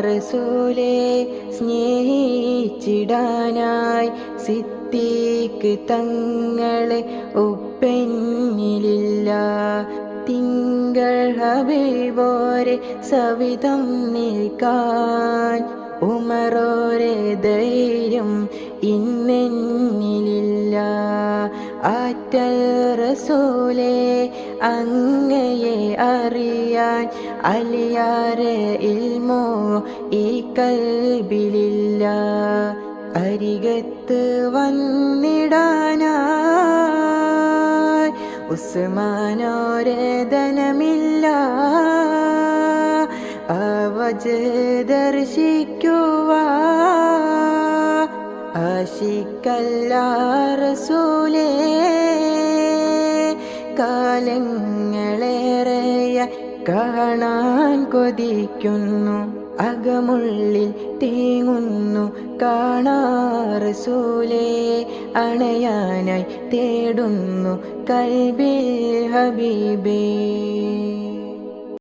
റസൂലേ സ്നേഹിച്ചിടാനായി സിദ്ദീഖ് തങ്ങളെ ഒപ്പെന്നിലില്ല. തിങ്കൾ ഹബീബോരെ സവിധം നിൽക്കാൻ ഉമറോരെ ധൈര്യം ഇന്നെന്നിലില്ല. ആറ്റൽ റസൂലേ അങ്ങയെ അറിയാൻ അലിയാരെ ഇൽമോ ഈ കൽബിലില്ല. അരികത്ത് വന്നിടാനായി ഉസ്മാനോരെ ധനമില്ല. അവജ് ദർശിക്കുവാൻ ആശിക്കല്ല റസൂലേ. കാലങ്ങളേറെയ കാണാൻ കൊതിക്കുന്നു, അകമുള്ളിൽ തേങ്ങുന്നു കാണാ റസൂലേ. അണയാനായി തേടുന്നു കൽബിൽ ഹബീബേ.